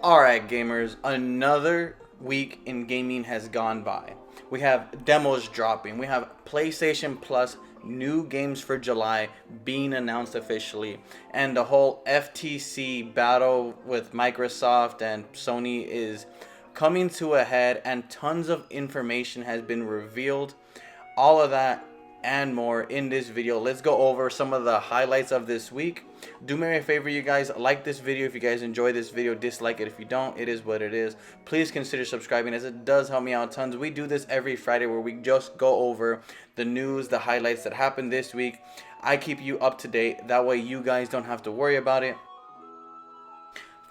Alright, gamers, another week in gaming has gone by. We have demos dropping. We have PlayStation Plus new games for July being announced officially. And the whole FTC battle with Microsoft and Sony is coming to a head, and tons of information has been revealed. All of that and more in this video. Let's go over some of the highlights of this week. Do me a favor, you guys, like this video if you guys enjoy this video, dislike it if you don't. It is what it is. Please consider subscribing, as it does help me out tons. We do this every Friday where we just go over the news, the highlights that happened this week. I keep you up to date, that way you guys don't have to worry about it.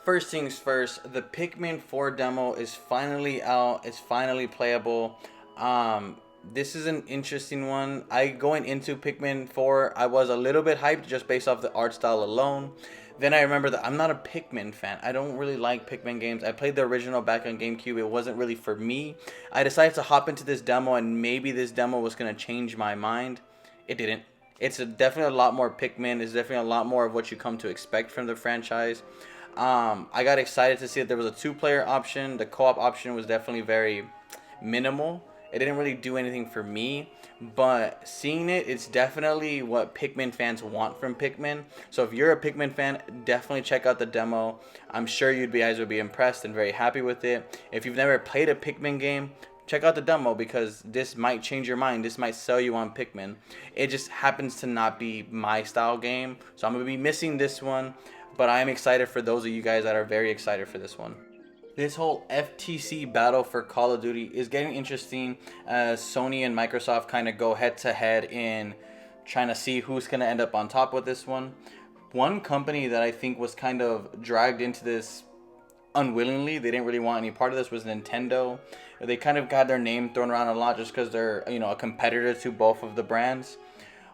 First things first, the Pikmin 4 demo is finally out. It's finally playable. This is an interesting one. Going into Pikmin 4, I was a little bit hyped just based off the art style alone. Then I remember that I'm not a Pikmin fan. I don't really like Pikmin games. I played the original back on GameCube. It wasn't really for me. I decided to hop into this demo, and maybe this demo was going to change my mind. It didn't. It's definitely a lot more Pikmin. It's definitely a lot more of what you come to expect from the franchise. I got excited to see that there was a two-player option. The co-op option was definitely very minimal. It didn't really do anything for me, but seeing it, it's definitely what Pikmin fans want from Pikmin. So if you're a Pikmin fan, definitely check out the demo. I'm sure you guys would be impressed and very happy with it. If you've never played a Pikmin game, check out the demo, because this might change your mind. This might sell you on Pikmin. It just happens to not be my style game, so I'm going to be missing this one, but I am excited for those of you guys that are very excited for this one. This whole FTC battle for Call of Duty is getting interesting as Sony and Microsoft kind of go head to head in trying to see who's going to end up on top with this one. One company that I think was kind of dragged into this unwillingly, they didn't really want any part of this, was Nintendo. They kind of got their name thrown around a lot just because they're, a competitor to both of the brands.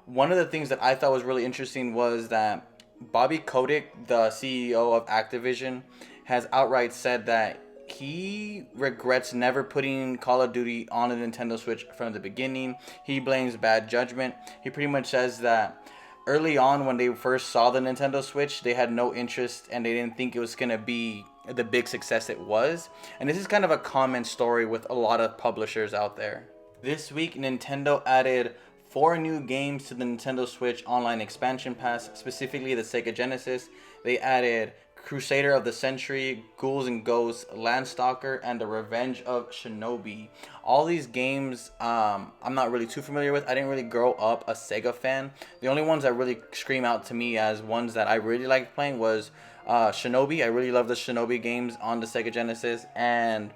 One of the things that I thought was really interesting was that Bobby Kotick, the CEO of Activision, has outright said that he regrets never putting Call of Duty on a Nintendo Switch from the beginning. He blames bad judgment. He pretty much says that early on, when they first saw the Nintendo Switch, they had no interest and they didn't think it was going to be the big success it was. And this is kind of a common story with a lot of publishers out there. This week, Nintendo added 4 new games to the Nintendo Switch Online Expansion Pass, specifically the Sega Genesis. They added Crusader of the Century, Ghouls and Ghosts, Landstalker, and The Revenge of Shinobi. All these games I'm not really too familiar with. I didn't really grow up a Sega fan. The only ones that really scream out to me as ones that I really liked playing was Shinobi. I really love the Shinobi games on the Sega Genesis, and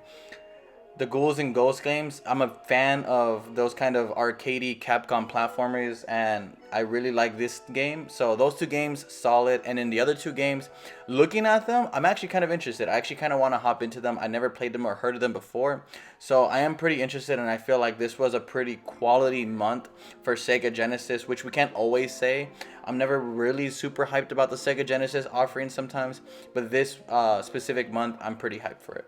the Ghouls and Ghosts games. I'm a fan of those kind of arcadey Capcom platformers, and I really like this game. So those 2 games, solid. And in the other 2 games, looking at them, I'm actually kind of interested. I actually kind of want to hop into them. I never played them or heard of them before, so I am pretty interested, and I feel like this was a pretty quality month for Sega Genesis, which we can't always say. I'm never really super hyped about the Sega Genesis offering sometimes, but this specific month, I'm pretty hyped for it.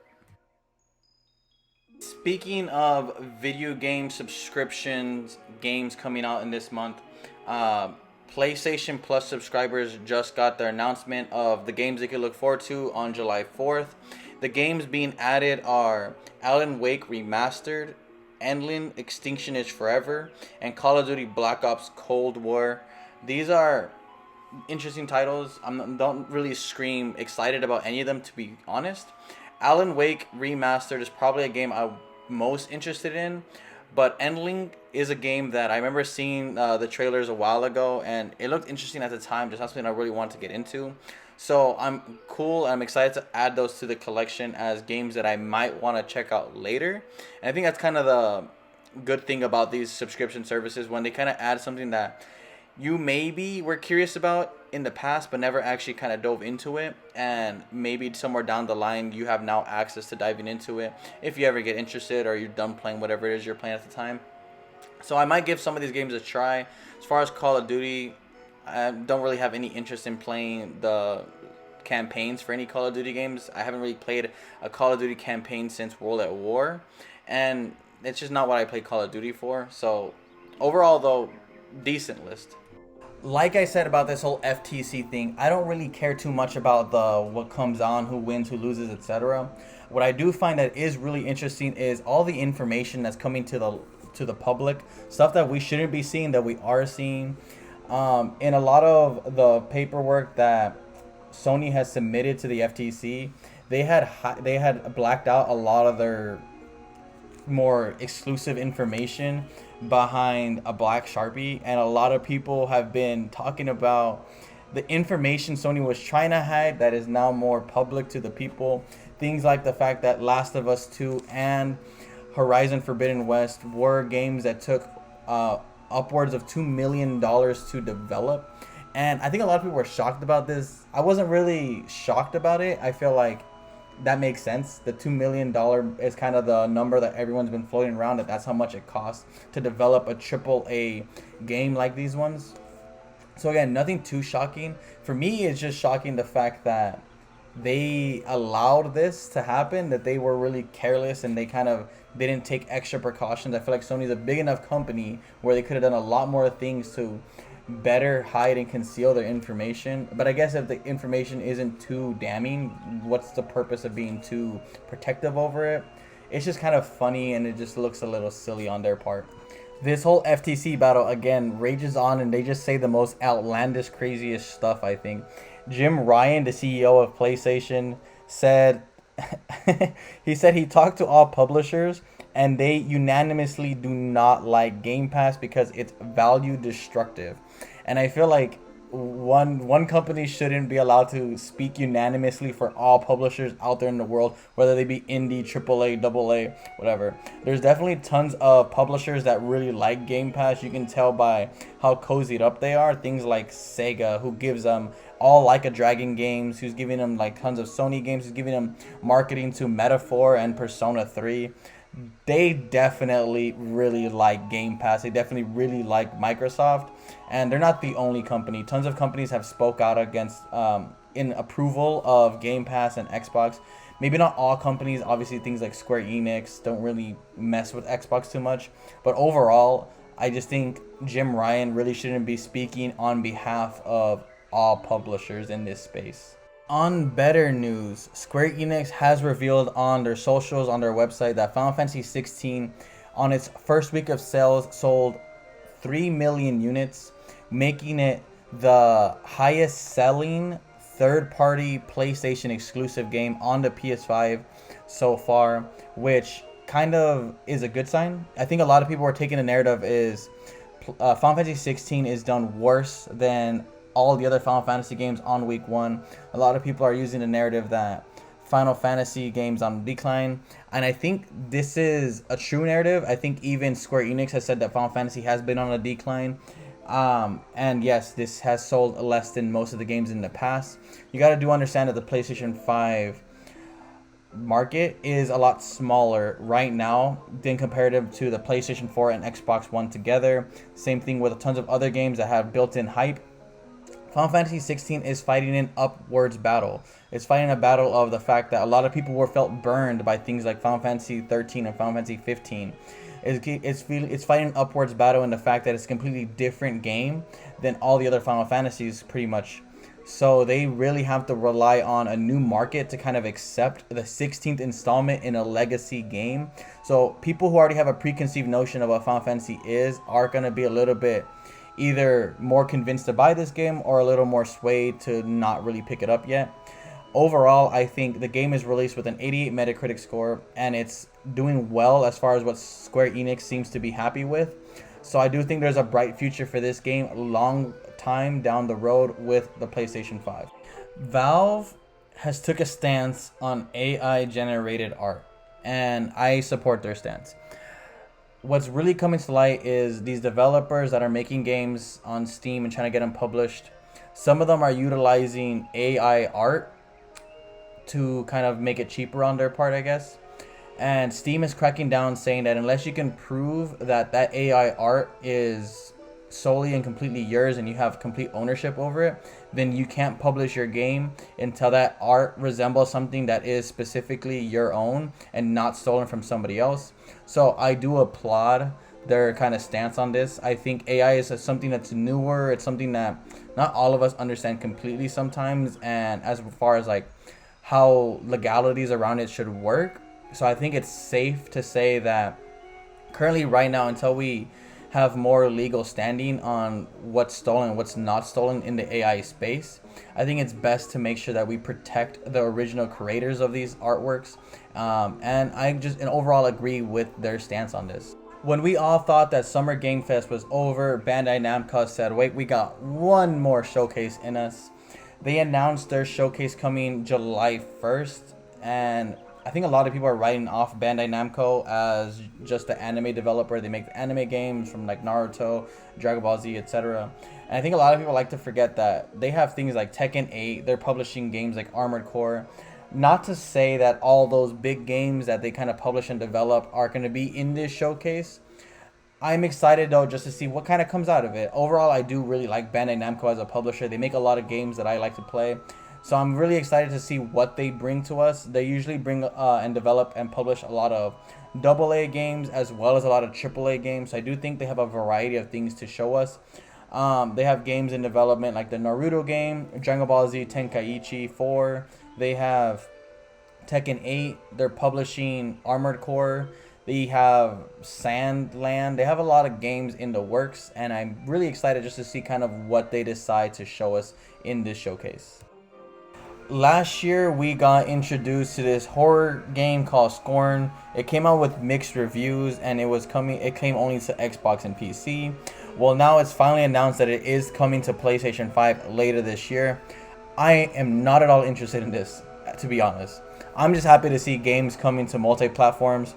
Speaking of video game subscriptions, games coming out in this month, PlayStation Plus subscribers just got their announcement of the games they can look forward to on July 4th. The games being added are Alan Wake Remastered, Endlin Extinction is Forever, and Call of Duty Black Ops Cold War. These are interesting titles. Don't really scream excited about any of them, to be honest. Alan Wake Remastered is probably a game I'm most interested in, but Endling is a game that I remember seeing the trailers a while ago, and it looked interesting at the time, just not something I really wanted to get into. So I'm excited to add those to the collection as games that I might want to check out later. And I think that's kind of the good thing about these subscription services, when they kind of add something that you maybe were curious about in the past but never actually kind of dove into it, and maybe somewhere down the line you have now access to diving into it if you ever get interested or you're done playing whatever it is you're playing at the time. So I might give some of these games a try. As far as Call of Duty, I don't really have any interest in playing the campaigns for any Call of Duty games. I haven't really played a Call of Duty campaign since World at War, and it's just not what I play Call of Duty for. So overall though, decent list. like I said about this whole FTC thing, I don't really care too much about the what comes on, who wins, who loses, etc. What I do find that is really interesting is all the information that's coming to the public, stuff that we shouldn't be seeing that we are seeing. In a lot of the paperwork that Sony has submitted to the FTC, they had blacked out a lot of their more exclusive information behind a black sharpie, and a lot of people have been talking about the information Sony was trying to hide that is now more public to the people. Things like the fact that Last of Us 2 and Horizon Forbidden West were games that took upwards of $2 million to develop. And I think a lot of people were shocked about this. I wasn't really shocked about it. I feel like that makes sense. The $2 million is kind of the number that everyone's been floating around, that's how much it costs to develop a AAA game like these ones. So again, nothing too shocking. For me, it's just shocking the fact that they allowed this to happen, that they were really careless and they kind of didn't take extra precautions. I feel like Sony's a big enough company where they could have done a lot more things to better hide and conceal their information. But I guess if the information isn't too damning, what's the purpose of being too protective over it? It's just kind of funny, and it just looks a little silly on their part. This whole FTC battle again rages on, and they just say the most outlandish, craziest stuff. I think Jim Ryan, the CEO of PlayStation, said he said he talked to all publishers and they unanimously do not like Game Pass because it's value destructive. And I feel like one company shouldn't be allowed to speak unanimously for all publishers out there in the world, whether they be indie, AAA, AA, whatever. There's definitely tons of publishers that really like Game Pass. You can tell by how cozied up they are. Things like Sega, who gives them all Like a Dragon games, who's giving them like tons of Sony games, who's giving them marketing to Metaphor and Persona 3. They definitely really like Game Pass. They definitely really like Microsoft, and they're not the only company. Tons of companies have spoke out against in approval of Game Pass and Xbox. Maybe not all companies. Obviously, things like Square Enix don't really mess with Xbox too much. But overall, I just think Jim Ryan really shouldn't be speaking on behalf of all publishers in this space. On better news, Square Enix has revealed on their socials, on their website, that Final Fantasy 16 on its first week of sales sold 3 million units, making it the highest selling third-party PlayStation exclusive game on the PS5 so far, which kind of is a good sign. I think a lot of people are taking the narrative is Final Fantasy 16 is done worse than all the other Final Fantasy games on week one. A lot of people are using the narrative that Final Fantasy games on decline, and I think this is a true narrative. I think even Square Enix has said that Final Fantasy has been on a decline. And yes, this has sold less than most of the games in the past. You got to do understand that the PlayStation 5 market is a lot smaller right now than comparative to the PlayStation 4 and Xbox One together. Same thing with tons of other games that have built-in hype. Final Fantasy 16 is fighting an upwards battle. It's fighting a battle of the fact that a lot of people were felt burned by things like Final Fantasy 13 and Final Fantasy 15. It's fighting an upwards battle in the fact that it's a completely different game than all the other Final Fantasies, pretty much. So they really have to rely on a new market to kind of accept the 16th installment in a legacy game. So people who already have a preconceived notion of what Final Fantasy are going to be a little bit either more convinced to buy this game or a little more swayed to not really pick it up yet. Overall, I think the game is released with an 88 Metacritic score, and it's doing well as far as what Square Enix seems to be happy with. So I do think there's a bright future for this game a long time down the road with the PlayStation 5. Valve has took a stance on AI generated art, and I support their stance. What's really coming to light is these developers that are making games on Steam and trying to get them published. Some of them are utilizing AI art to kind of make it cheaper on their part, I guess. And Steam is cracking down, saying that unless you can prove that that AI art is solely and completely yours and you have complete ownership over it, then you can't publish your game until that art resembles something that is specifically your own and not stolen from somebody else. So I do applaud their kind of stance on this. I think AI is something that's newer. It's something that not all of us understand completely sometimes, and as far as like how legalities around it should work. So I think it's safe to say that currently right now, until we have more legal standing on what's stolen, what's not stolen in the AI space, I think it's best to make sure that we protect the original creators of these artworks. And I just and overall agree with their stance on this. When we all thought that Summer Game Fest was over, Bandai Namco said, wait, we got one more showcase in us. They announced their showcase coming July 1st, and I think a lot of people are writing off Bandai Namco as just the anime developer. They make anime games from like Naruto, Dragon Ball Z, etc. And I think a lot of people like to forget that they have things like Tekken 8. They're publishing games like Armored Core. Not to say that all those big games that they kind of publish and develop are going to be in this showcase. I'm excited though just to see what kind of comes out of it. Overall, I do really like Bandai Namco as a publisher. They make a lot of games that I like to play. So I'm really excited to see what they bring to us. They usually bring and develop and publish a lot of AA games as well as a lot of AAA games. So I do think they have a variety of things to show us. They have games in development like the Naruto game, Dragon Ball Z Tenkaichi 4. They have Tekken 8. They're publishing Armored Core. They have Sandland. They have a lot of games in the works, and I'm really excited just to see kind of what they decide to show us in this showcase. Last year we got introduced to this horror game called Scorn. It came out with mixed reviews, and it came only to Xbox and PC. Well, now it's finally announced that it is coming to PlayStation 5 later this year. I am not at all interested in this, to be honest. I'm just happy to see games coming to multi-platforms.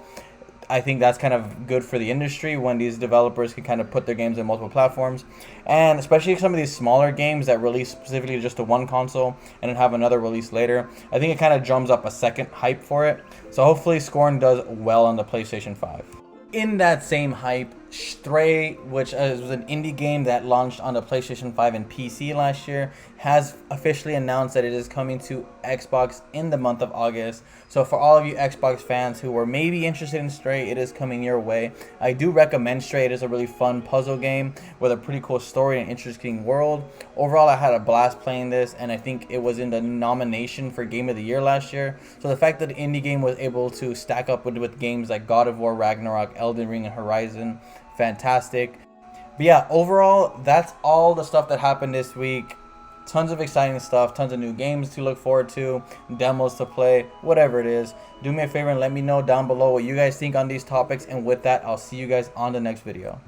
I think that's kind of good for the industry when these developers can kind of put their games on multiple platforms. And especially some of these smaller games that release specifically just to one console and then have another release later. I think it kind of drums up a second hype for it. So hopefully Scorn does well on the PlayStation 5. In that same hype, Stray, which was an indie game that launched on the PlayStation 5 and PC last year, has officially announced that it is coming to Xbox in the month of August. So for all of you Xbox fans who were maybe interested in Stray, it is coming your way. I do recommend Stray. It is a really fun puzzle game with a pretty cool story and interesting world. Overall, I had a blast playing this, and I think it was in the nomination for Game of the Year last year. So the fact that the indie game was able to stack up with games like God of War, Ragnarok, Elden Ring, and Horizon, fantastic. But yeah, overall, that's all the stuff that happened this week. Tons of exciting stuff, tons of new games to look forward to, demos to play, whatever it is. Do me a favor and let me know down below what you guys think on these topics. And with that, I'll see you guys on the next video.